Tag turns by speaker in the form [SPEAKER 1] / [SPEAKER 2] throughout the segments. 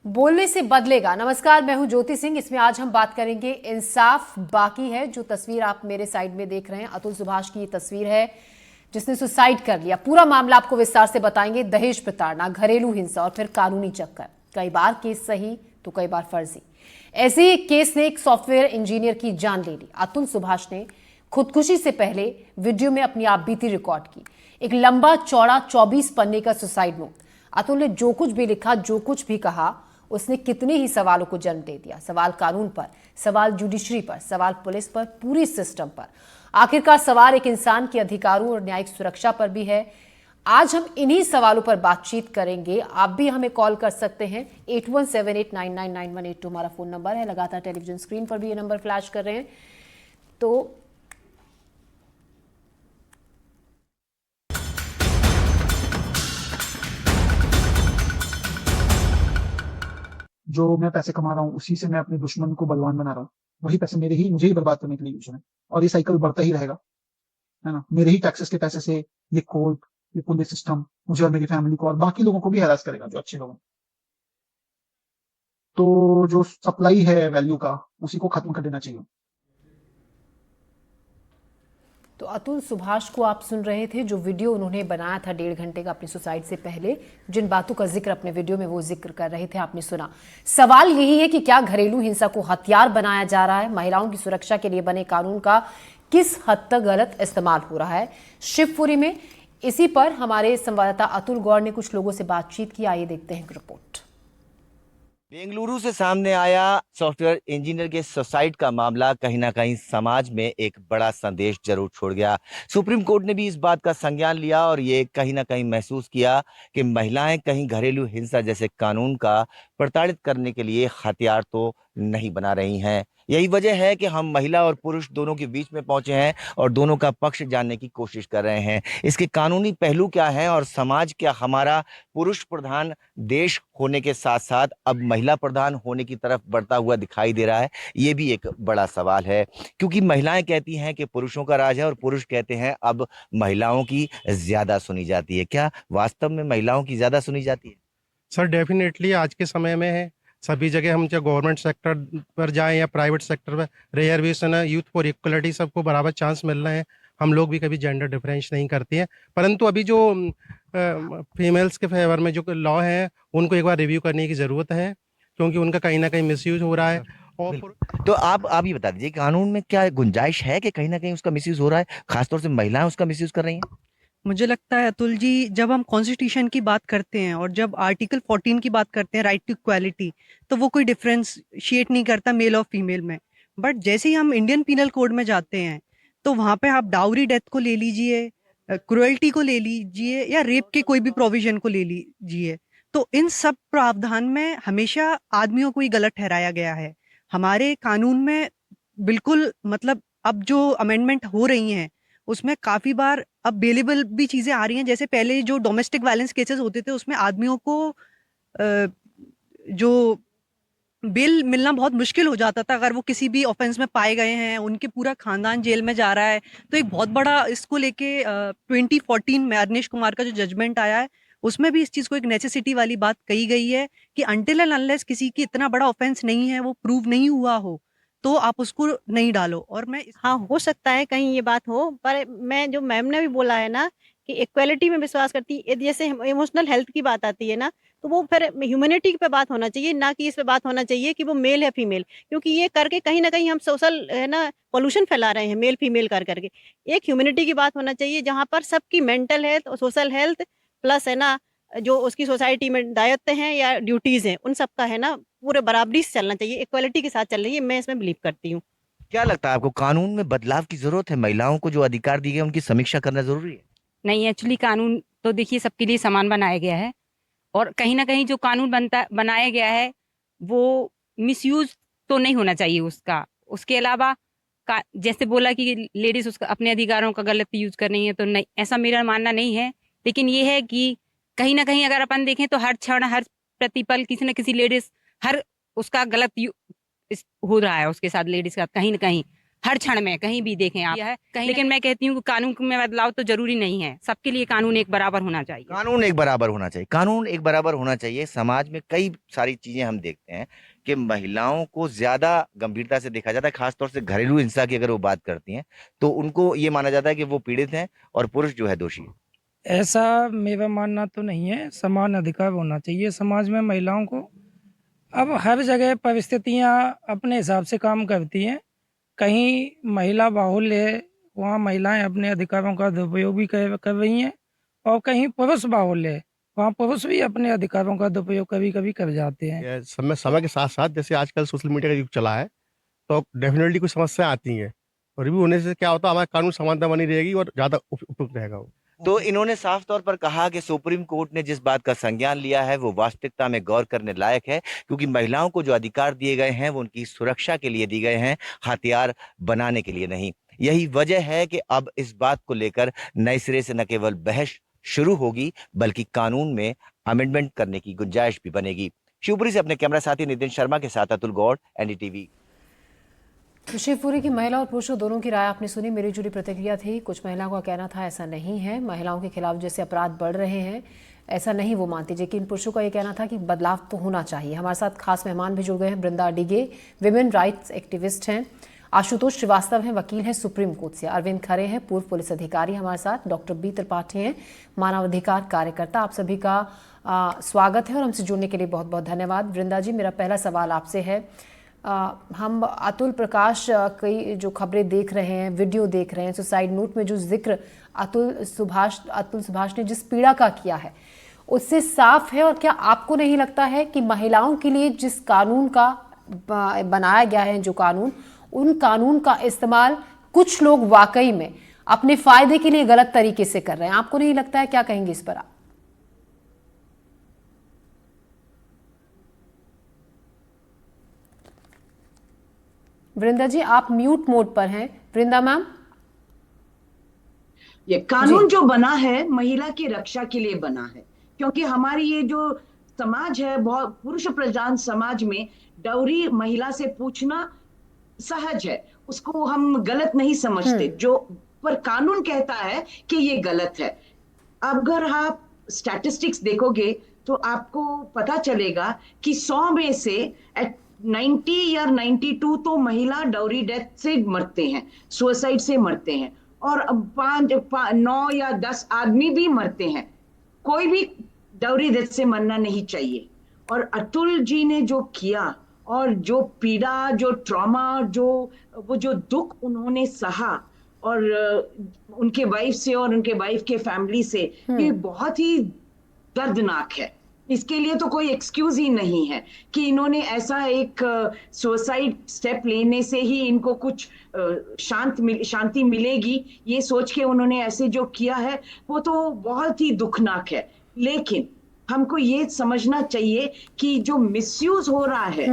[SPEAKER 1] बोलने से बदलेगा। नमस्कार, मैं हूं ज्योति सिंह। इसमें आज हम बात करेंगे इंसाफ बाकी है। जो तस्वीर आप मेरे साइड में देख रहे हैं, अतुल सुभाष की ये तस्वीर है जिसने सुसाइड कर लिया। पूरा मामला आपको विस्तार से बताएंगे। दहेज प्रताड़ना, घरेलू हिंसा और फिर कानूनी चक्कर। कई बार केस सही तो कई बार फर्जी। ऐसे ही केस ने एक सॉफ्टवेयर इंजीनियर की जान ले ली। अतुल सुभाष ने खुदकुशी से पहले वीडियो में अपनी आपबीती रिकॉर्ड की। एक लंबा चौड़ा 24 पन्ने का सुसाइड नोट। अतुल ने जो कुछ भी लिखा, जो कुछ भी कहा, उसने कितने ही सवालों को जन्म दे दिया। सवाल कानून पर, सवाल जुडिशरी पर, सवाल पुलिस पर, पूरी सिस्टम पर। आखिरकार सवाल एक इंसान के अधिकारों और न्यायिक सुरक्षा पर भी है। आज हम इन्हीं सवालों पर बातचीत करेंगे। आप भी हमें कॉल कर सकते हैं। 8178999182 हमारा फोन नंबर है। लगातार टेलीविजन स्क्रीन पर भी ये नंबर फ्लैश कर रहे हैं। तो
[SPEAKER 2] जो मैं पैसे कमा रहा हूँ उसी से मैं अपने दुश्मन को बलवान बना रहा हूँ। वही पैसे मुझे ही बर्बाद करने के लिए यूज है, और ये साइकिल बढ़ता ही रहेगा, है ना। मेरे ही टैक्सेस के पैसे से ये कोर्ट, ये पुलिस सिस्टम मुझे और मेरी फैमिली को और बाकी लोगों को भी हैरास करेगा, जो अच्छे लोग हैं। तो जो सप्लाई है वैल्यू का, उसी को खत्म कर देना चाहिए।
[SPEAKER 1] तो अतुल सुभाष को आप सुन रहे थे, जो वीडियो उन्होंने बनाया था 1.5 घंटे का अपनी सुसाइड से पहले। जिन बातों का जिक्र अपने वीडियो में वो जिक्र कर रहे थे, आपने सुना। सवाल यही है कि क्या घरेलू हिंसा को हथियार बनाया जा रहा है? महिलाओं की सुरक्षा के लिए बने कानून का किस हद तक गलत इस्तेमाल हो रहा है शिवपुरी में? इसी पर हमारे संवाददाता अतुल गौड़ ने कुछ लोगों से बातचीत की। आइए देखते हैं रिपोर्ट।
[SPEAKER 3] बेंगलुरु से सामने आया सॉफ्टवेयर इंजीनियर के सुसाइड का मामला कहीं ना कहीं समाज में एक बड़ा संदेश जरूर छोड़ गया। सुप्रीम कोर्ट ने भी इस बात का संज्ञान लिया और ये कहीं ना कहीं महसूस किया कि महिलाएं कहीं घरेलू हिंसा जैसे कानून का प्रताड़ित करने के लिए हथियार तो नहीं बना रही हैं। यही वजह है कि हम महिला और पुरुष दोनों के बीच में पहुंचे हैं और दोनों का पक्ष जानने की कोशिश कर रहे हैं। इसके कानूनी पहलू क्या हैं और समाज क्या हमारा पुरुष प्रधान देश होने के साथ साथ अब महिला प्रधान होने की तरफ बढ़ता हुआ दिखाई दे रहा है? ये भी एक बड़ा सवाल है, क्योंकि महिलाएं कहती हैं कि पुरुषों का राज है और पुरुष कहते हैं अब महिलाओं की ज्यादा सुनी जाती है। क्या वास्तव में महिलाओं की ज्यादा सुनी जाती है?
[SPEAKER 4] सर डेफिनेटली आज के समय में है। सभी जगह हम चाहे गवर्नमेंट सेक्टर पर जाएं या प्राइवेट सेक्टर पर, रिजर्वेशन है, यूथ फॉर इक्वलिटी, सबको बराबर चांस मिल रहे हैं। हम लोग भी कभी जेंडर डिफरेंस नहीं करते हैं, परंतु अभी जो फीमेल्स के फेवर में जो लॉ है उनको एक बार रिव्यू करने की ज़रूरत है, क्योंकि उनका कहीं ना कहीं मिसयूज हो रहा है। और
[SPEAKER 3] तो आप ये बता दीजिए, कानून में क्या गुंजाइश है कि कहीं ना कहीं उसका मिसयूज हो रहा है, खासतौर से महिलाएं उसका मिसयूज कर रही हैं?
[SPEAKER 5] मुझे लगता है अतुल जी, जब हम कॉन्स्टिट्यूशन की बात करते हैं और जब आर्टिकल 14 की बात करते हैं, राइट टू इक्वालिटी, तो वो कोई डिफ्रेंशिएट नहीं करता मेल और फीमेल में। बट जैसे ही हम इंडियन पीनल कोड में जाते हैं तो वहाँ पे आप डाउरी डेथ को ले लीजिए, क्रुएल्टी को ले लीजिए, या रेप के कोई भी प्रोविजन को ले लीजिए, तो इन सब प्रावधान में हमेशा आदमियों को ही गलत ठहराया गया है। हमारे कानून में बिल्कुल, मतलब अब जो अमेंडमेंट हो रही हैं उसमें काफ़ी बार अब बेलेबल भी चीज़ें आ रही हैं। जैसे पहले जो डोमेस्टिक वायलेंस केसेस होते थे उसमें आदमियों को जो बेल मिलना बहुत मुश्किल हो जाता था अगर वो किसी भी ऑफेंस में पाए गए हैं, उनके पूरा खानदान जेल में जा रहा है। तो एक बहुत बड़ा इसको लेके 2014 में अरनेश कुमार का जो जजमेंट आया है उसमें भी इस चीज़ को एक नेसेसिटी वाली बात कही गई है कि अनटिल एंड अनलेस किसी की इतना बड़ा ऑफेंस नहीं है, वो प्रूव नहीं हुआ हो, तो आप उसको नहीं डालो। और मैं
[SPEAKER 6] हाँ, हो सकता है कहीं ये बात हो, पर मैं जो मैम ने भी बोला है ना कि इक्वालिटी में विश्वास करती है, जैसे इमोशनल हेल्थ की बात आती है ना, तो वो फिर ह्यूमैनिटी पे बात होना चाहिए, ना कि इस पे बात होना चाहिए कि वो मेल है फीमेल, क्योंकि ये करके कहीं ना कहीं हम सोशल है ना पॉल्यूशन फैला रहे हैं, मेल फीमेल कर करके। एक ह्यूमैनिटी की बात होना चाहिए जहाँ पर सबकी मेंटल हेल्थ और सोशल हेल्थ प्लस है ना, जो उसकी सोसाइटी में दायित्व हैं या ड्यूटीज हैं, उन सबका है ना पूरे बराबरी से चलना चाहिए, इक्वालिटी के साथ चल रही है। मैं इसमें बिलीव करती हूँ।
[SPEAKER 3] क्या लगता है आपको, कानून में बदलाव की जरूरत है? महिलाओं को जो अधिकार दिए गए उनकी समीक्षा करना जरूरी है?
[SPEAKER 7] नहीं, एक्चुअली कानून तो देखिए सबके लिए समान बनाया गया है, और कहीं ना कहीं जो कानून बनाया गया है वो मिसयूज तो नहीं होना चाहिए उसका। उसके अलावा जैसे बोला कि लेडीज उसका अपने अधिकारों का गलत यूज कर रही है, तो नहीं, ऐसा मेरा मानना नहीं है। लेकिन ये है कि कहीं ना कहीं अगर अपन देखें तो हर क्षण हर प्रतिपल किसी न किसी लेडीज हर उसका गलत हो रहा है उसके साथ, लेडीज का कहीं ना कहीं। हर क्षण में कहीं भी देखें आप है कहीं, लेकिन मैं कहती हूँ कि कानून में बदलाव तो जरूरी नहीं है, सबके लिए कानून एक बराबर होना चाहिए।
[SPEAKER 3] कानून एक बराबर होना चाहिए, कानून एक बराबर होना चाहिए। समाज में कई सारी चीजें हम देखते हैं कि महिलाओं को ज्यादा गंभीरता से देखा जाता है, खासतौर से घरेलू हिंसा की अगर वो बात करती हैं तो उनको ये माना जाता है कि वो पीड़ित हैं और पुरुष जो है दोषी है।
[SPEAKER 8] ऐसा मेरा मानना तो नहीं है। समान अधिकार होना चाहिए समाज में महिलाओं को। अब हर जगह परिस्थितियां अपने हिसाब से काम करती हैं। कहीं महिला बाहुल्य है, वहाँ महिलाएं अपने अधिकारों का दुरुपयोग भी कर रही हैं, और कहीं पुरुष बाहुल्य है, वहाँ पुरुष भी अपने अधिकारों का दुरुपयोग कभी कभी कर जाते हैं।
[SPEAKER 4] ये समय के साथ साथ जैसे आजकल सोशल मीडिया का युग चला है, तो डेफिनेटली कुछ समस्या आती हैं, और रिव्यू होने से क्या होता है, हमारा कानून समानता बनी रहेगी और ज़्यादा उपयुक्त रहेगा वो।
[SPEAKER 3] तो इन्होंने साफ तौर पर कहा कि सुप्रीम कोर्ट ने जिस बात का संज्ञान लिया है वो वास्तविकता में गौर करने लायक है, क्योंकि महिलाओं को जो अधिकार दिए गए हैं वो उनकी सुरक्षा के लिए दिए गए हैं, हथियार बनाने के लिए नहीं। यही वजह है कि अब इस बात को लेकर नए सिरे से न केवल बहस शुरू होगी बल्कि कानून में अमेंडमेंट करने की गुंजाइश भी बनेगी। शिवपुरी से अपने कैमरा साथी नितिन शर्मा के साथ अतुल गौड़, एनडीटीवी।
[SPEAKER 1] तो शिवपुरी की महिला और पुरुषों दोनों की राय आपने सुनी। मेरी जुड़ी प्रतिक्रिया थी। कुछ महिलाओं का कहना था ऐसा नहीं है, महिलाओं के खिलाफ जैसे अपराध बढ़ रहे हैं ऐसा नहीं वो मानती, लेकिन पुरुषों का ये कहना था कि बदलाव तो होना चाहिए। हमारे साथ खास मेहमान भी जुड़ गए हैं। वृंदा डिगे विमेन राइट्स एक्टिविस्ट हैं, आशुतोष श्रीवास्तव हैं, वकील हैं सुप्रीम कोर्ट से, अरविंद खरे हैं, पूर्व पुलिस अधिकारी हमारे साथ, डॉक्टर बी त्रिपाठी हैं, मानवाधिकार कार्यकर्ता। आप सभी का स्वागत है और हमसे जुड़ने के लिए बहुत बहुत धन्यवाद। वृंदा जी, मेरा पहला सवाल आपसे है, हम अतुल प्रकाश कई जो खबरें देख रहे हैं, वीडियो देख रहे हैं, सुसाइड नोट में जो जिक्र अतुल सुभाष ने जिस पीड़ा का किया है उससे साफ है। और क्या आपको नहीं लगता है कि महिलाओं के लिए जिस कानून का बनाया गया है, जो कानून, उन कानून का इस्तेमाल कुछ लोग वाकई में अपने फायदे के लिए गलत तरीके से कर रहे हैं? आपको नहीं लगता है? क्या कहेंगे इस पर आप? वृंदा जी, आप म्यूट मोड पर हैं। वृंदा मैम,
[SPEAKER 9] ये कानून जो बना है महिला की रक्षा के लिए बना है, क्योंकि हमारी ये जो समाज है, बहुत पुरुष प्रधान समाज में डाउरी महिला से पूछना सहज है, उसको हम गलत नहीं समझते। जो पर कानून कहता है कि ये गलत है। अगर आप स्टैटिस्टिक्स देखोगे तो आपको पता चलेगा कि 100 में से 90 या 92 तो महिला डाउरी डेथ से मरते हैं, सुसाइड से मरते हैं, और 9 या 10 आदमी भी मरते हैं। कोई भी डाउरी डेथ से मरना नहीं चाहिए। और अतुल जी ने जो किया और जो पीड़ा, जो ट्रॉमा, जो दुख उन्होंने सहा, और उनके वाइफ से और उनके वाइफ के फैमिली से, ये बहुत ही दर्दनाक है। इसके लिए तो कोई एक्सक्यूज ही नहीं है कि इन्होंने ऐसा एक सुसाइड स्टेप लेने से ही इनको कुछ शांति मिलेगी, ये सोच के उन्होंने ऐसे जो किया है वो तो बहुत ही दुखनाक है। लेकिन हमको ये समझना चाहिए कि जो मिसयूज हो रहा है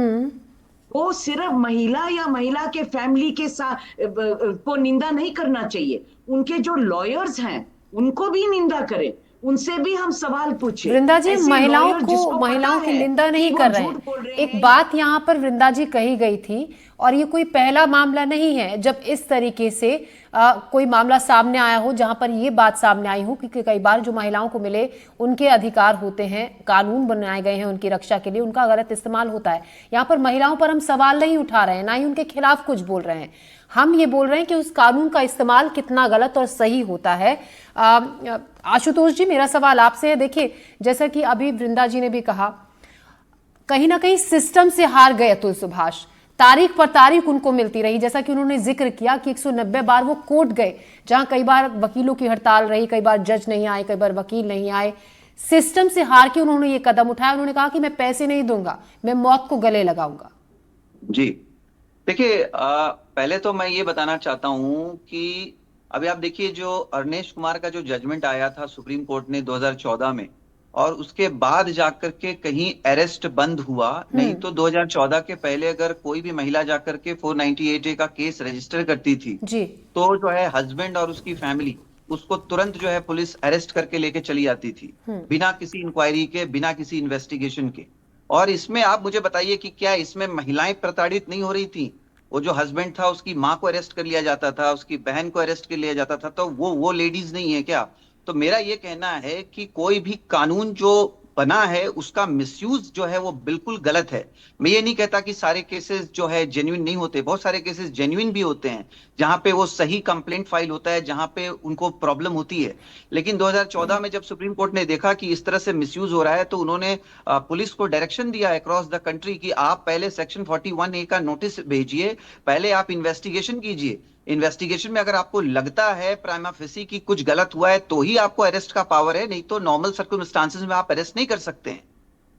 [SPEAKER 9] वो सिर्फ महिला या महिला के फैमिली के साथ को निंदा नहीं करना चाहिए, उनके जो लॉयर्स हैं उनको भी निंदा करें, उनसे भी हम सवाल पूछे।
[SPEAKER 1] वृंदा जी, महिलाओं की निंदा नहीं कर रहे हैं। एक बात यहाँ पर वृंदा जी कही गई थी, और ये कोई पहला मामला नहीं है जब इस तरीके से कोई मामला सामने आया हो, जहां पर ये बात सामने आई हो कि कई बार जो महिलाओं को मिले उनके अधिकार होते हैं, कानून बनाए गए हैं उनकी रक्षा के लिए, उनका गलत इस्तेमाल होता है। यहाँ पर महिलाओं पर हम सवाल नहीं उठा रहे हैं, ना ही उनके खिलाफ कुछ बोल रहे हैं। हम ये बोल रहे हैं कि उस कानून का इस्तेमाल कितना गलत और सही होता है। आशुतोष जी, मेरा सवाल आपसे है, देखिए जैसा कि अभी वृंदा जी ने भी कहा, कहीं ना कहीं सिस्टम से हार गए अतुल सुभाष। तारीख पर तारीख उनको मिलती रही, जैसा कि उन्होंने जिक्र किया कि 190 बार वो कोर्ट गए, जहां कई बार वकीलों की हड़ताल रही, कई बार जज नहीं आए, कई बार वकील नहीं आए। सिस्टम से हार के उन्होंने ये कदम उठाया। उन्होंने कहा कि मैं पैसे नहीं दूंगा, मैं मौत को गले लगाऊंगा।
[SPEAKER 10] जी देखिए, पहले तो मैं ये बताना चाहता हूं कि अभी आप देखिए जो अरनेश कुमार का जो जजमेंट आया था सुप्रीम कोर्ट ने 2014 में, और उसके बाद जाकर के कहीं अरेस्ट बंद हुआ, नहीं तो 2014 के पहले अगर कोई भी महिला जाकर के 498A का केस रजिस्टर करती थी
[SPEAKER 1] जी,
[SPEAKER 10] तो जो है हस्बैंड और उसकी फैमिली उसको तुरंत जो है पुलिस अरेस्ट करके लेके चली आती थी, बिना किसी इंक्वायरी के, बिना किसी इन्वेस्टिगेशन के। और इसमें आप मुझे बताइए कि क्या इसमें महिलाएं प्रताड़ित नहीं हो रही थी? वो जो हस्बैंड था उसकी माँ को अरेस्ट कर लिया जाता था, उसकी बहन को अरेस्ट कर लिया जाता था, तो वो लेडीज नहीं है क्या? तो मेरा ये कहना है कि कोई भी कानून जो बना है उसका मिसयूज जो है वो बिल्कुल गलत है। मैं ये नहीं कहता कि सारे केसेस जो है जेन्युइन नहीं होते, बहुत सारे केसेस जेन्युइन भी होते हैं जहां पे वो सही कंप्लेंट फाइल होता है, जहां पे उनको प्रॉब्लम होती है। लेकिन 2014 में जब सुप्रीम कोर्ट ने देखा कि इस तरह से मिसयूज हो रहा है, तो उन्होंने पुलिस को डायरेक्शन दिया अक्रॉस द कंट्री कि आप पहले सेक्शन 41A का नोटिस भेजिए, पहले आप इन्वेस्टिगेशन कीजिए। इन्वेस्टिगेशन में अगर आपको लगता है प्राइमा फेसी की कुछ गलत हुआ है तो ही आपको अरेस्ट का पावर है, नहीं तो नॉर्मल सर्कमस्टांसेस में आप अरेस्ट नहीं कर सकते हैं।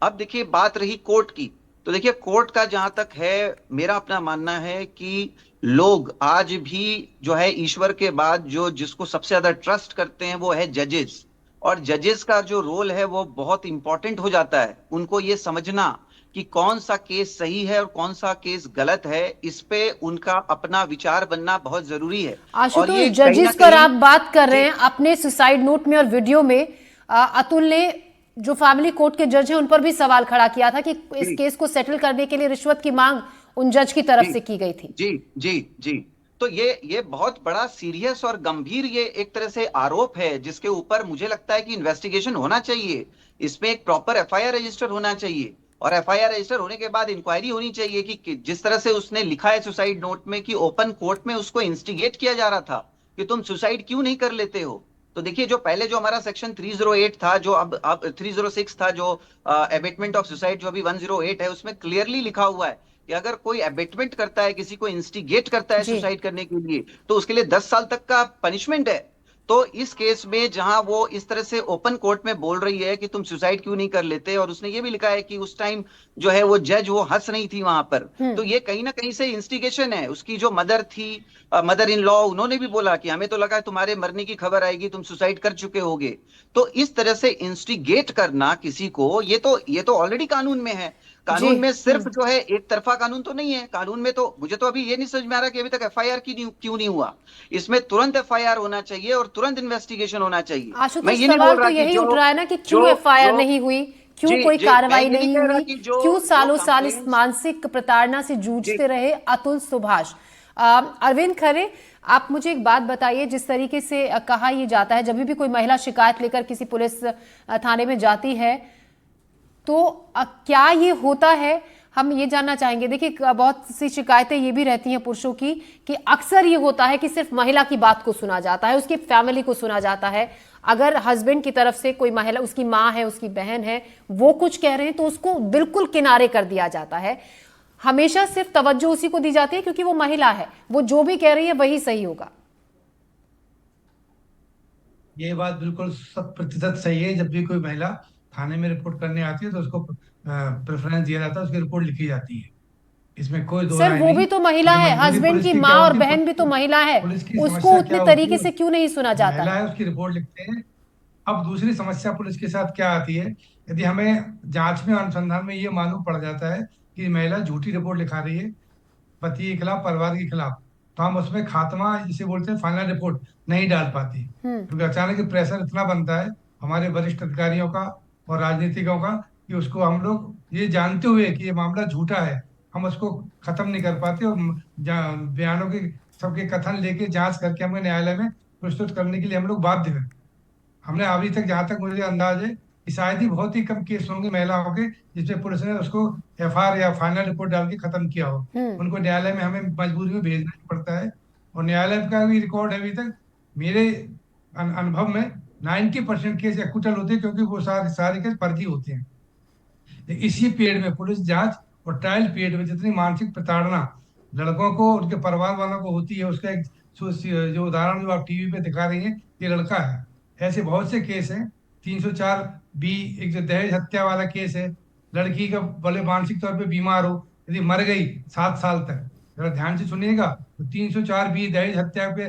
[SPEAKER 10] अब देखिए बात रही कोर्ट की, तो देखिए कोर्ट का जहां तक है, मेरा अपना मानना है कि लोग आज भी जो है ईश्वर के बाद जो जिसको सबसे ज्यादा ट्रस्ट करते हैं वो है जजेस, और जजेस का जो रोल है वो बहुत इंपॉर्टेंट हो जाता है। उनको ये समझना कि कौन सा केस सही है और कौन सा केस गलत है, इस पे उनका अपना विचार बनना बहुत जरूरी है। और
[SPEAKER 1] आशुतोष,
[SPEAKER 10] ये कहीं ना
[SPEAKER 1] जजिस पर
[SPEAKER 10] कहीं
[SPEAKER 1] आप बात कर रहे हैं, अपने सुसाइड नोट में और वीडियो में अतुल ने जो फैमिली कोर्ट के जज हैं उन पर भी सवाल खड़ा किया था कि इस
[SPEAKER 10] जी
[SPEAKER 1] केस को सेटल करने के लिए रिश्वत की मांग उन जज की तरफ
[SPEAKER 10] जी
[SPEAKER 1] से की गई थी।
[SPEAKER 10] जी जी जी। तो ये बहुत बड़ा सीरियस और गंभीर ये एक तरह से आरोप है, जिसके ऊपर मुझे लगता है कि इन्वेस्टिगेशन होना चाहिए। इसमें एक प्रॉपर एफआईआर रजिस्टर होना चाहिए, और एफआईआर रजिस्टर होने के बाद इंक्वायरी होनी चाहिए कि जिस तरह से उसने लिखा है सुसाइड नोट में कि ओपन कोर्ट में उसको इंस्टिगेट किया जा रहा था कि तुम सुसाइड क्यों नहीं कर लेते हो। तो देखिए जो पहले जो हमारा सेक्शन 308 था, जो अब 306 था, जो एबेटमेंट ऑफ सुसाइड जो अभी 108 है, उसमें क्लियरली लिखा हुआ है कि अगर कोई एबेटमेंट करता है, किसी को इंस्टिगेट करता है
[SPEAKER 1] जी।
[SPEAKER 10] सुसाइड करने के लिए, तो उसके लिए 10 साल तक का पनिशमेंट है। तो इस केस में जहां वो इस तरह से ओपन कोर्ट में बोल रही है कि तुम सुसाइड क्यों नहीं कर लेते, और उसने ये भी लिखा है कि उस टाइम जो है वो जज वो हंस रही थी वहां पर, तो ये कहीं ना कहीं से इंस्टिगेशन है। उसकी जो मदर थी, मदर इन लॉ, उन्होंने भी बोला कि हमें तो लगा तुम्हारे मरने की खबर आएगी, तुम सुसाइड कर चुके होगे। तो इस तरह से इंस्टिगेट करना किसी को, ये तो ऑलरेडी कानून में है।
[SPEAKER 1] जी।
[SPEAKER 10] कानून में सिर्फ जो है एक तरफा कानून तो नहीं है। कानून में तो मुझे तो अभी ये नहीं समझ में आ रहा कि अभी तक एफआईआर क्यों नहीं हुआ। इसमें तुरंत एफआईआर होना चाहिए और तुरंत इन्वेस्टिगेशन होना चाहिए। मैं
[SPEAKER 1] आशुतोष,
[SPEAKER 10] ये नहीं
[SPEAKER 1] सवाल
[SPEAKER 10] बोल रहा
[SPEAKER 1] तो
[SPEAKER 10] कि
[SPEAKER 1] यही
[SPEAKER 10] जो
[SPEAKER 1] उठ रहा है ना कि क्यों
[SPEAKER 10] जो
[SPEAKER 1] एफआईआर
[SPEAKER 10] जो
[SPEAKER 1] नहीं हुई, क्यों
[SPEAKER 10] जी
[SPEAKER 1] कोई
[SPEAKER 10] जी, मैं
[SPEAKER 1] कार्रवाई
[SPEAKER 10] ये नहीं
[SPEAKER 1] नहीं
[SPEAKER 10] कह रहा
[SPEAKER 1] हुई,
[SPEAKER 10] कि जो
[SPEAKER 1] क्यों
[SPEAKER 10] जो
[SPEAKER 1] सालों साल इस
[SPEAKER 10] कंप्लेंट्स
[SPEAKER 1] मानसिक प्रताड़ना से
[SPEAKER 10] जी
[SPEAKER 1] जूझते रहे अतुल सुभाष। अरविंद खरे, आप मुझे एक बात बताइए, जिस तरीके से कहा यह जाता है जब भी कोई महिला शिकायत लेकर किसी पुलिस थाने में जाती है तो क्या ये होता है, हम ये जानना चाहेंगे। देखिए बहुत सी शिकायतें ये भी रहती हैं पुरुषों की कि अक्सर ये होता है कि सिर्फ महिला की बात को सुना जाता है, उसकी फैमिली को सुना जाता है। अगर हस्बैंड की तरफ से कोई महिला, उसकी माँ है, उसकी बहन है, वो कुछ कह रहे हैं तो उसको बिल्कुल किनारे कर दिया जाता है। हमेशा सिर्फ तवज्जो उसी को दी जाती है क्योंकि वो महिला है, वो जो भी कह रही है वही सही होगा।
[SPEAKER 11] ये बात बिल्कुल 100% सही है। जब भी कोई महिला थाने में रिपोर्ट करने आती है तो उसको प्रेफरेंस दिया जाता है, उसकी रिपोर्ट लिखी जाती है। इसमें कोई दो
[SPEAKER 1] सर
[SPEAKER 11] राय
[SPEAKER 1] वो
[SPEAKER 11] नहीं।
[SPEAKER 1] भी तो महिला
[SPEAKER 11] ये
[SPEAKER 1] है,
[SPEAKER 11] मजबूरी
[SPEAKER 1] हस्बैंड
[SPEAKER 11] पुलिस
[SPEAKER 1] की
[SPEAKER 11] की
[SPEAKER 1] माँ
[SPEAKER 11] क्या
[SPEAKER 1] और
[SPEAKER 11] होती है,
[SPEAKER 1] बहन भी तो महिला है,
[SPEAKER 11] पुलिस की
[SPEAKER 1] उसको
[SPEAKER 11] समस्या
[SPEAKER 1] उतने
[SPEAKER 11] क्या होती
[SPEAKER 1] तरीके
[SPEAKER 11] है,
[SPEAKER 1] से क्यों नहीं सुना जाता
[SPEAKER 11] महिला
[SPEAKER 1] है?
[SPEAKER 11] है उसकी रिपोर्ट लिखते हैं। अब दूसरी समस्या पुलिस के साथ क्या आती है, यदि हमें जांच में अनुसंधान में ये मालूम पड़ जाता है कि महिला झूठी रिपोर्ट लिखा रही है पति के खिलाफ, परिवार के खिलाफ, तो हम उसमें खात्मा जिसे बोलते हैं फाइनल रिपोर्ट नहीं डाल पाती, क्योंकि अचानक प्रेशर इतना बनता है हमारे वरिष्ठ अधिकारियों का और राजनीतिकों का कि उसको हम लोग ये जानते हुए कि ये मामला झूठा है, हम उसको खत्म नहीं कर पाते, और बयानों के सबके कथन लेके जांच करके हमें न्यायालय में प्रस्तुत करने के लिए हम लोग बाध्य हैं। हमने अभी तक, जहां तक मुझे अंदाज है, कि शायद ही बहुत ही कम केस होंगे महिलाओं के जिसमें पुलिस ने उसको एफआईआर या फाइनल रिपोर्ट डाल के खत्म किया हो। उनको न्यायालय में हमें मजबूरी में भेजना ही पड़ता है, और न्यायालय का भी रिकॉर्ड है अभी तक मेरे अनुभव में 90% केस एक्विटल होते हैं, क्योंकि वो सारे केस फर्जी होते हैं। इसी पीरियड में पुलिस जांच और ट्रायल पीरियड में जितनी मानसिक प्रताड़ना लड़कों को उनके परिवार वालों को होती है, उसका एक जो उदाहरण जो आप टीवी पे दिखा रही हैं, ये लड़का है। ऐसे बहुत से केस हैं। 304B एक जो दहेज हत्या वाला केस है, लड़की का बड़े मानसिक तौर पे बीमार हो, यदि मर गई 7 साल तक, जरा ध्यान से सुनिएगा, तो 304B दहेज हत्या पे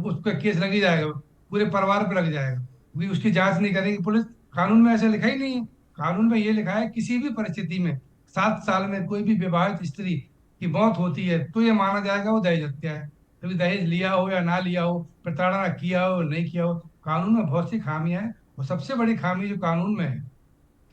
[SPEAKER 11] उसका केस लग ही जाएगा, पूरे परिवार पे लग जाएगा, क्योंकि उसकी जांच नहीं करेगी पुलिस। कानून में ऐसा लिखा ही नहीं है। कानून में ये लिखा है किसी भी परिस्थिति में 7 साल में कोई भी विवाहित स्त्री की मौत होती है तो ये माना जाएगा वो दहेज हत्या है, कभी दहेज लिया हो या ना लिया हो, प्रताड़ना किया हो नहीं किया हो। कानून में बहुत सी खामियां हैं, और सबसे बड़ी खामी जो कानून में है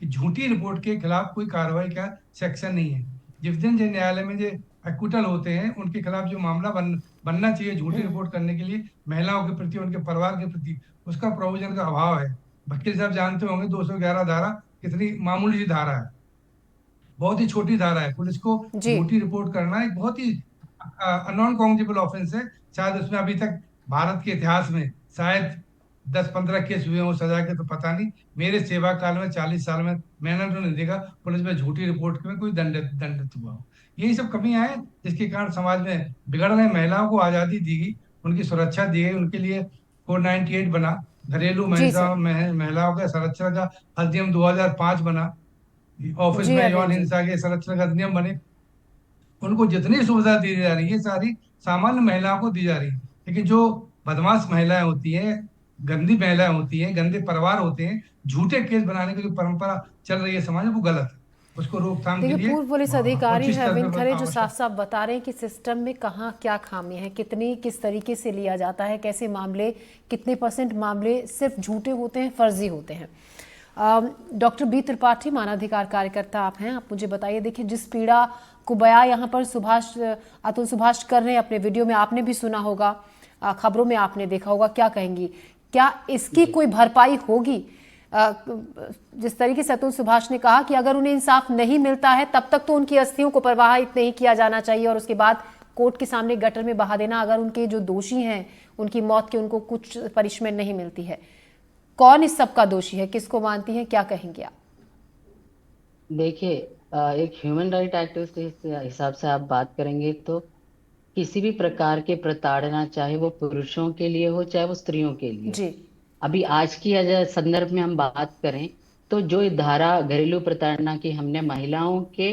[SPEAKER 11] कि झूठी रिपोर्ट के खिलाफ कोई कार्रवाई का सेक्शन नहीं है। जिस दिन जो न्यायालय में जो एक्विटल होते हैं उनके खिलाफ जो मामला बनना चाहिए झूठी रिपोर्ट करने के लिए महिलाओं के प्रति, उनके परिवार के प्रति, उसका प्रोविजन का अभाव है। वकील साहब जानते होंगे 211 धारा कितनी मामूली सी धारा है, बहुत ही छोटी धारा है। पुलिस को
[SPEAKER 1] जी
[SPEAKER 11] झूठी रिपोर्ट करना एक बहुत ही नॉन कॉग्निजेबल ऑफेंस है। शायद उसमें अभी तक भारत के इतिहास में शायद 10-15 केस हुए हो सजा के, तो पता नहीं। मेरे सेवा काल में 40 साल में मैंने तो नहीं देखा पुलिस में झूठी रिपोर्ट में कोई दंडित हुआ हो। यही सब कमियां हैं जिसके कारण समाज में बिगड़ रहे। महिलाओं को आजादी दी गई, उनकी सुरक्षा दी गई, उनके लिए 498 बना, घरेलू
[SPEAKER 1] जी सर।
[SPEAKER 11] महिलाओं का संरक्षण का अधिनियम 2005 बना, ऑफिस
[SPEAKER 1] जी
[SPEAKER 11] में
[SPEAKER 1] अरविंद
[SPEAKER 11] यौन
[SPEAKER 1] जी।
[SPEAKER 11] हिंसा के संरक्षण का अधिनियम बने। उनको जितनी सुविधा दी जा रही है सारी सामान्य महिलाओं को दी जा रही है, लेकिन जो बदमाश महिलाएं होती हैं, गंदी महिलाएं होती हैं, गंदे परिवार होते हैं, झूठे केस बनाने की जो परंपरा चल रही है समाज में, वो गलत है। उसको रोकथाम के
[SPEAKER 1] देखिए,
[SPEAKER 11] लिए
[SPEAKER 1] पूर्व पुलिस
[SPEAKER 11] उच्च
[SPEAKER 1] अधिकारी हैं
[SPEAKER 11] स्तर
[SPEAKER 1] अरविंद
[SPEAKER 11] पर
[SPEAKER 1] खरे, जो
[SPEAKER 11] आवश्यक
[SPEAKER 1] साफ साफ बता रहे हैं कि सिस्टम में कहाँ क्या खामी है, किस तरीके से लिया जाता है, कैसे मामले, कितने % मामले सिर्फ झूठे होते हैं, फर्जी होते हैं। डॉक्टर बी त्रिपाठी, मानवाधिकार कार्यकर्ता आप हैं, आप मुझे बताइए, देखिए जिस पीड़ा को बयां यहाँ पर अतुल सुभाष कर रहे हैं अपने वीडियो में, आपने भी सुना होगा, खबरों में आपने देखा होगा, क्या कहेंगी, क्या इसकी कोई भरपाई होगी? जिस तरीके से अतुल सुभाष ने कहा कि अगर उन्हें इंसाफ नहीं मिलता है तब तक तो उनकी अस्थियों को प्रवाहित नहीं किया जाना चाहिए और उसके बाद कोर्ट के सामने गटर में बहा देना, अगर उनके जो दोषी हैं उनकी मौत के उनको कुछ पनिशमेंट नहीं मिलती है। कौन इस सब का दोषी है, किसको मानती हैं, क्या कहेंगे आप?
[SPEAKER 12] देखिए, एक ह्यूमन राइट एक्टिविस्ट के हिसाब से आप बात करेंगे तो किसी भी प्रकार के प्रताड़ना, चाहे वो पुरुषों के लिए हो चाहे वो स्त्रियों के लिए,
[SPEAKER 1] जी
[SPEAKER 12] अभी आज की संदर्भ में हम बात करें तो जो धारा घरेलू प्रताड़ना की हमने महिलाओं के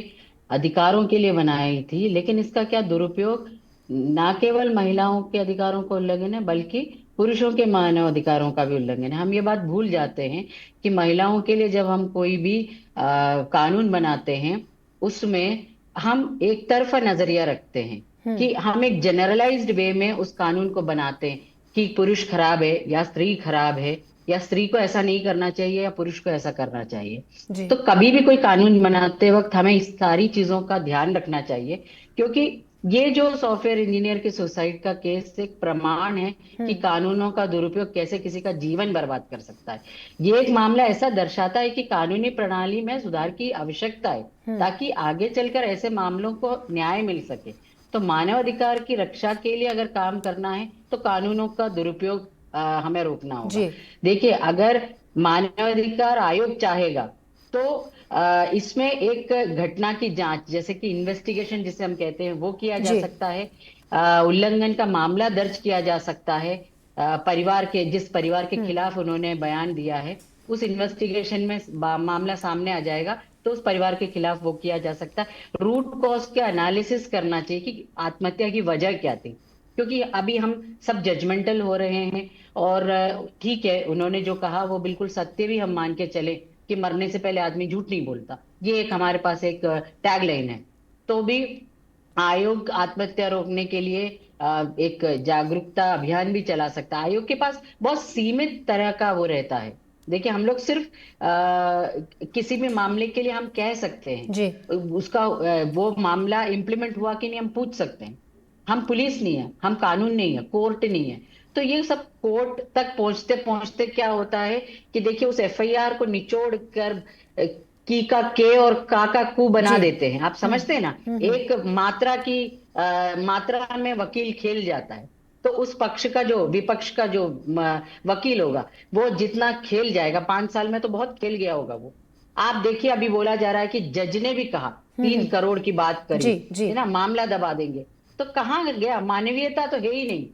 [SPEAKER 12] अधिकारों के लिए बनाई थी, लेकिन इसका क्या दुरुपयोग ना केवल महिलाओं के अधिकारों को उल्लंघन है बल्कि पुरुषों के मानव अधिकारों का भी उल्लंघन है। हम ये बात भूल जाते हैं कि महिलाओं के लिए जब हम कोई भी कानून बनाते हैं उसमें हम एक तरफा नजरिया रखते हैं कि हम एक जनरलाइज्ड वे में उस कानून को बनाते हैं कि पुरुष खराब है या स्त्री खराब है या स्त्री को ऐसा नहीं करना चाहिए या पुरुष को ऐसा करना चाहिए। तो कभी भी कोई कानून बनाते वक्त हमें इस सारी चीजों का ध्यान रखना चाहिए, क्योंकि ये जो सॉफ्टवेयर इंजीनियर के सुसाइड का केस एक प्रमाण है कि कानूनों का दुरुपयोग कैसे किसी का जीवन बर्बाद कर सकता है। ये एक मामला ऐसा दर्शाता है कि कानूनी प्रणाली में सुधार की आवश्यकता है ताकि आगे चलकर ऐसे मामलों को न्याय मिल सके। तो मानवाधिकार की रक्षा के लिए अगर काम करना है तो कानूनों का दुरुपयोग हमें रोकना होगा। देखिए, अगर मानवाधिकार आयोग चाहेगा तो इसमें एक घटना की जांच, जैसे कि इन्वेस्टिगेशन जिसे हम कहते हैं, वो किया जा सकता है। उल्लंघन का मामला दर्ज किया जा सकता है। जिस परिवार के खिलाफ उन्होंने बयान दिया है उस इन्वेस्टिगेशन में मामला सामने आ जाएगा तो उस परिवार के खिलाफ वो किया जा सकता है। रूट कॉज के एनालिसिस करना चाहिए कि आत्महत्या की वजह क्या थी, क्योंकि अभी हम सब जजमेंटल हो रहे हैं। और ठीक है, उन्होंने जो कहा वो बिल्कुल सत्य भी हम मान के चले कि मरने से पहले आदमी झूठ नहीं बोलता, ये एक हमारे पास एक टैगलाइन है। तो भी आयोग आत्महत्या रोकने के लिए एक जागरूकता अभियान भी चला सकता है। आयोग के पास बहुत सीमित तरह का वो रहता है। देखिए, हम लोग सिर्फ किसी भी मामले के लिए हम कह सकते हैं उसका वो मामला इम्प्लीमेंट हुआ कि नहीं हम पूछ सकते हैं। हम पुलिस नहीं है, हम कानून नहीं है, कोर्ट नहीं है। तो ये सब कोर्ट तक पहुंचते पहुंचते क्या होता है कि देखिए उस एफआईआर को निचोड़ कर की का के और का कू बना देते हैं। आप समझते हैं ना, एक मात्रा में वकील खेल जाता है। तो उस पक्ष का जो विपक्ष का जो वकील होगा वो जितना खेल जाएगा, 5 साल में तो बहुत खेल गया होगा वो। आप देखिए, अभी बोला जा रहा है कि जज ने भी कहा 3 करोड़ की बात करी है ना, मामला दबा देंगे। तो कहाँ गया? मानवीयता तो है ही नहीं।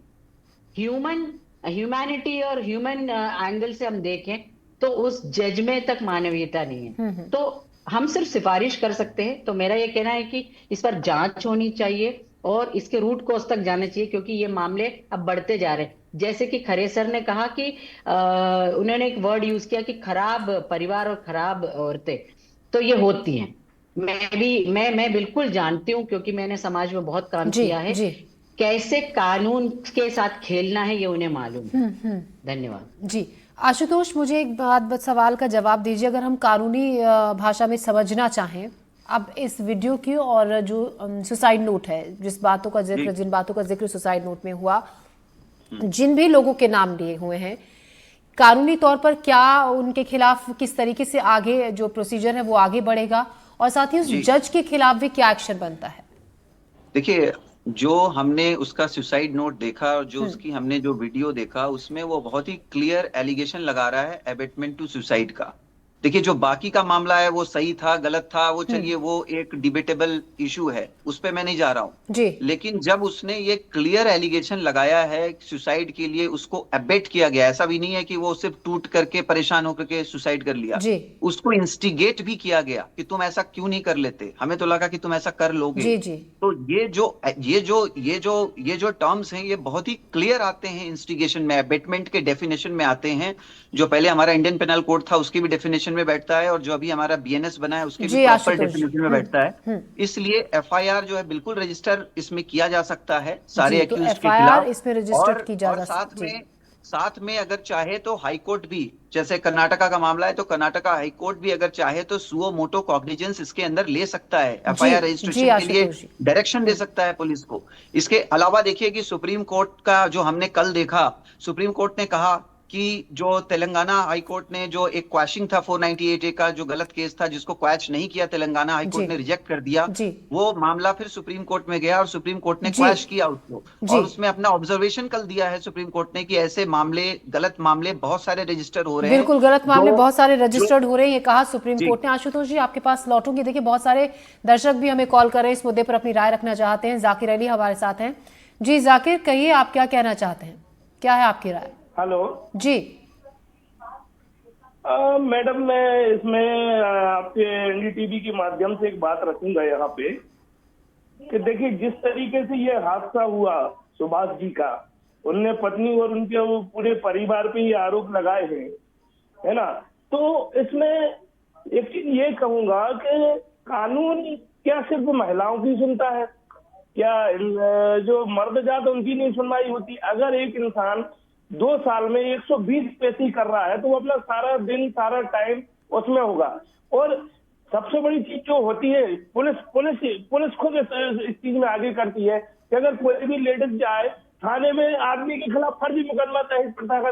[SPEAKER 12] ह्यूमैनिटी और ह्यूमन एंगल से हम देखें तो उस जज में तक मानवीयता नहीं है। तो हम सिर्फ सिफारिश कर सकते हैं। तो मेरा ये कहना है कि इस पर जांच होनी चाहिए और इसके रूट कॉज तक जाना चाहिए, क्योंकि ये मामले अब बढ़ते जा रहे हैं। जैसे कि खरे सर ने कहा कि उन्होंने एक वर्ड यूज किया कि खराब परिवार और खराब औरतें, तो ये होती हैं। मैं बिल्कुल जानती हूँ, क्योंकि मैंने समाज में बहुत काम किया है। कैसे कानून के साथ खेलना है ये उन्हें मालूम है। धन्यवाद
[SPEAKER 1] जी। आशुतोष, मुझे एक सवाल का जवाब दीजिए। अगर हम कानूनी भाषा में समझना चाहें अब इस वीडियो की और जो सुसाइड नोट है, जिन बातों का जिक्र सुसाइड नोट में हुआ, जिन भी लोगों के नाम लिए हुए हैं, कानूनी तौर पर क्या उनके खिलाफ किस तरीके से आगे जो प्रोसीजर है वो आगे बढ़ेगा, और साथ ही उस जज के खिलाफ भी क्या एक्शन बनता है?
[SPEAKER 10] देखिए, जो हमने उसका सुसाइड नोट देखा और जो उसकी हमने जो वीडियो देखा, उसमें वो बहुत ही क्लियर एलिगेशन लगा रहा है अबेटमेंट टू सुसाइड का। देखिए, जो बाकी का मामला है वो सही था गलत था, वो चलिए वो एक डिबेटेबल इशू है, उस पे मैं नहीं जा रहा हूँ
[SPEAKER 1] जी।
[SPEAKER 10] लेकिन जब उसने ये क्लियर एलिगेशन लगाया है सुसाइड के लिए, उसको अबेट किया गया, ऐसा भी नहीं है कि वो सिर्फ टूट करके परेशान होकर के सुसाइड कर लिया
[SPEAKER 1] जी।
[SPEAKER 10] उसको इंस्टिगेट भी किया गया कि तुम ऐसा क्यों नहीं कर लेते, हमें तो लगा कि तुम ऐसा कर लोगे।
[SPEAKER 1] जी जी।
[SPEAKER 10] तो ये जो टर्म्स हैं ये बहुत ही क्लियर आते हैं इंस्टिगेशन में, अबेटमेंट के डेफिनेशन में आते हैं, जो पहले हमारा इंडियन पेनल कोड था उसकी भी डेफिनेशन में बैठता है और जो अभी हमारा बीएनएस बना है उसके भी प्रॉपर डेफिनेशन में बैठता है। इसलिए एफआईआर जो है बिल्कुल रजिस्टर इसमें किया जा सकता है सारे
[SPEAKER 1] तो
[SPEAKER 10] एक्यूज के खिलाफ,
[SPEAKER 1] इसमें रजिस्टर्ड की जा
[SPEAKER 10] साथ में अगर चाहे तो हाई कोर्ट भी, जैसे कर्नाटका का मामला है तो कर्नाटका हाई कोर्ट भी अगर चाहे तो सुओ मोटो कॉग्निजेंस इसके अंदर ले सकता है, एफआईआर रजिस्ट्रेशन के लिए डायरेक्शन दे सकता है पुलिस को। इसके अलावा देखिए कि सुप्रीम कोर्ट का जो हमने कल देखा, सुप्रीम कोर्ट ने कहा कि जो तेलंगाना हाई कोर्ट ने जो एक क्वैशिंग था 498A का जो गलत केस था जिसको क्वैश नहीं किया, तेलंगाना हाई कोर्ट ने रिजेक्ट कर दिया, वो मामला फिर सुप्रीम कोर्ट में गया और सुप्रीम कोर्ट ने क्वैश किया उसको, और उसमें अपना ऑब्जर्वेशन कल दिया है सुप्रीम कोर्ट ने कि ऐसे मामले, गलत मामले बहुत सारे रजिस्टर हो रहे हैं।
[SPEAKER 1] बिल्कुल गलत मामले बहुत सारे रजिस्टर्ड हो रहे हैं, ये कहा सुप्रीम कोर्ट ने। आशुतोष जी, आपके पास लौटूंगी। देखिए, बहुत सारे दर्शक भी हमें कॉल कर रहे हैं, इस मुद्दे पर अपनी राय रखना चाहते हैं। जाकिर अली हमारे साथ हैं। जी जाकिर, कहिए आप क्या कहना चाहते हैं, क्या है आपकी राय?
[SPEAKER 13] हेलो
[SPEAKER 1] जी।
[SPEAKER 13] मैडम, मैं इसमें आपके एनडीटीवी के माध्यम से एक बात रखूंगा यहाँ पे कि देखिए, जिस तरीके से ये हादसा हुआ सुभाष जी का, उनने पत्नी और उनके वो पूरे परिवार पे ये आरोप लगाए हैं, है ना, तो इसमें एक चीज ये कहूंगा कि कानून क्या सिर्फ महिलाओं की सुनता है? क्या जो मर्द जात उनकी नहीं सुनवाई होती? अगर एक इंसान 2 साल में 120 पेशी कर रहा है तो वो अपना सारा दिन सारा टाइम उसमें होगा। और सबसे बड़ी चीज जो होती है, पुलिस खुद इस चीज में आगे करती है कि अगर कोई भी लेडीज जाए थाने में, आदमी के खिलाफ फर्जी मुकदमा दहेज प्रथा का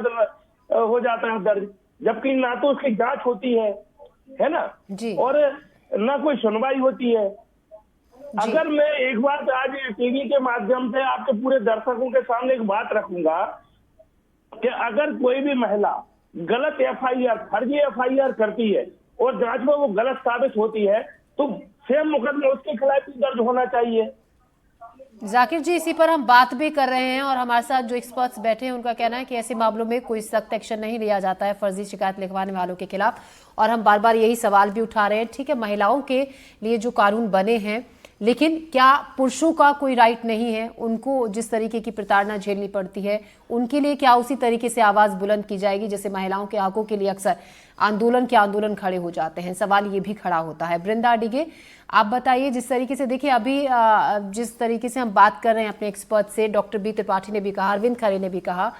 [SPEAKER 13] हो जाता है दर्ज, जबकि ना तो उसकी जांच होती है ना जी। और ना कोई सुनवाई होती है। अगर मैं एक बात आज टीवी के माध्यम से आपके पूरे दर्शकों के सामने एक बात रखूंगा कि अगर कोई भी महिला गलत एफआईआर, फर्जी एफआईआर करती है और जांच में वो गलत साबित होती है तो सेम मुकदमा उसके खिलाफ भी दर्ज होना चाहिए।
[SPEAKER 1] जाकिर जी, इसी पर हम बात भी कर रहे हैं और हमारे साथ जो एक्सपर्ट्स बैठे हैं उनका कहना है कि ऐसे मामलों में कोई सख्त एक्शन नहीं लिया जाता है फर्जी शिकायत लिखवाने वालों के खिलाफ, और हम बार बार यही सवाल भी उठा रहे हैं। ठीक है, महिलाओं के लिए जो कानून बने हैं, लेकिन क्या पुरुषों का कोई राइट नहीं है? उनको जिस तरीके की प्रताड़ना झेलनी पड़ती है, उनके लिए क्या उसी तरीके से आवाज बुलंद की जाएगी जैसे महिलाओं के हकों के लिए अक्सर आंदोलन खड़े हो जाते हैं? सवाल ये भी खड़ा होता है। बृंदा डिगे, आप बताइए, जिस तरीके से देखिए अभी जिस तरीके से हम बात कर रहे हैं अपने एक्सपर्ट से, डॉक्टर बी त्रिपाठी ने भी कहा, अरविंद खरे ने भी कहा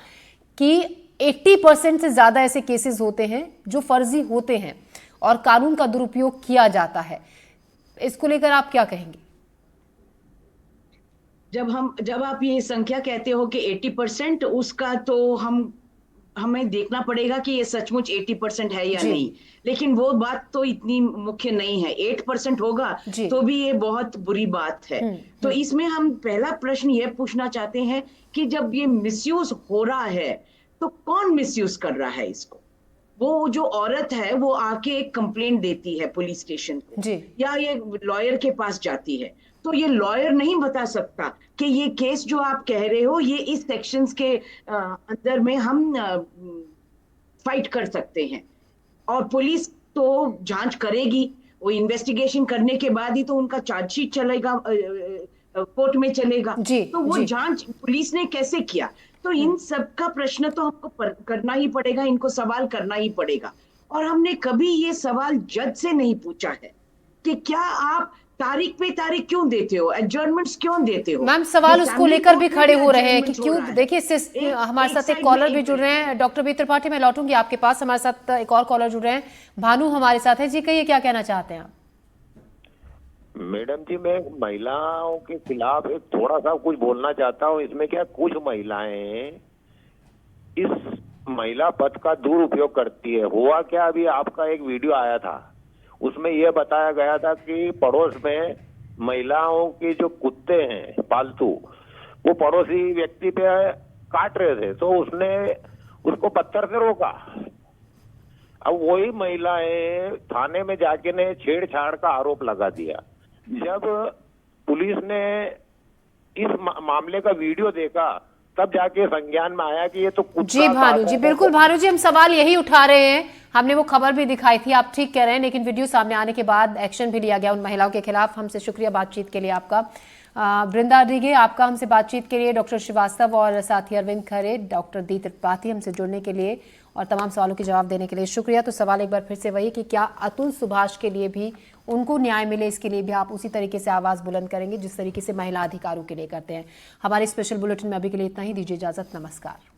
[SPEAKER 1] कि 80% से ज्यादा ऐसे केसेस होते हैं जो फर्जी होते हैं और कानून का दुरुपयोग किया जाता है। इसको लेकर आप क्या कहेंगे?
[SPEAKER 9] जब आप ये संख्या कहते हो कि 80%, उसका तो हमें देखना पड़ेगा कि ये सचमुच 80% है या नहीं, लेकिन वो बात तो इतनी मुख्य नहीं है। 8% होगा तो भी ये बहुत बुरी बात है। तो इसमें हम पहला प्रश्न ये पूछना चाहते हैं कि जब ये मिसयूज हो रहा है तो कौन मिसयूज कर रहा है इसको? वो जो औरत है वो आके एक कंप्लेंट देती है पुलिस स्टेशन को या ये लॉयर के पास जाती है, तो ये लॉयर नहीं बता सकता कि ये केस जो आप कह रहे हो ये इस सेक्शंस के अंदर में हम फाइट कर सकते हैं। और पुलिस तो जांच करेगी, वो इन्वेस्टिगेशन करने के बाद ही तो उनका चार्जशीट चलेगा, कोर्ट में चलेगा। तो वो जांच पुलिस ने कैसे किया? तो इन सब का प्रश्न तो हमको करना ही पड़ेगा, इनको सवाल करना ही पड़ेगा। और हमने कभी ये सवाल जज से नहीं पूछा है कि क्या आप तारीख पे तारीख क्यों देते हो, एडजर्नमेंट्स क्यों देते हो?
[SPEAKER 1] मैम, सवाल उसको लेकर भी खड़े हो रहे हैं कि क्यों। देखिए, हमारे साथ एक कॉलर भी जुड़ रहे हैं। डॉक्टर बी त्रिपाठी, मैं लौटूंगी आपके पास। हमारे साथ एक और कॉलर जुड़ रहे हैं, भानु हमारे साथ है। जी कहिए, क्या कहना चाहते हैं आप?
[SPEAKER 14] मैडम जी, मैं महिलाओं के खिलाफ एक थोड़ा सा कुछ बोलना चाहता हूँ। इसमें क्या कुछ महिलाएं इस महिला पद का दुरुपयोग करती है। हुआ क्या, अभी आपका एक वीडियो आया था, उसमें यह बताया गया था कि पड़ोस में महिलाओं के जो कुत्ते हैं पालतू, वो पड़ोसी व्यक्ति पे काट रहे थे, तो उसने उसको पत्थर से रोका। अब वही महिलाएं थाने में जाके ने छेड़छाड़ का आरोप लगा दिया। जब पुलिस ने इस मामले का वीडियो देखा, तब जाके संज्ञान में आया कि ये तो कुत्ता
[SPEAKER 1] जी भानु जी, बिल्कुल भानु जी, हम सवाल यही उठा रहे हैं। हमने वो खबर भी दिखाई थी, आप ठीक कह रहे हैं, लेकिन वीडियो सामने आने के बाद एक्शन भी लिया गया उन महिलाओं के खिलाफ। हमसे शुक्रिया बातचीत के लिए आपका। वृंदा डिगे, आपका हमसे बातचीत के लिए, डॉक्टर श्रीवास्तव और साथी अरविंद खरे, डॉक्टर दी त्रिपाठी हमसे जुड़ने के लिए और तमाम सवालों के जवाब देने के लिए शुक्रिया। तो सवाल एक बार फिर से वही कि क्या अतुल सुभाष के लिए भी उनको न्याय मिले, इसके लिए भी आप उसी तरीके से आवाज बुलंद करेंगे जिस तरीके से महिला अधिकारों के लिए करते हैं। हमारे स्पेशल बुलेटिन में अभी के लिए इतना ही। दीजिए इजाजत, नमस्कार।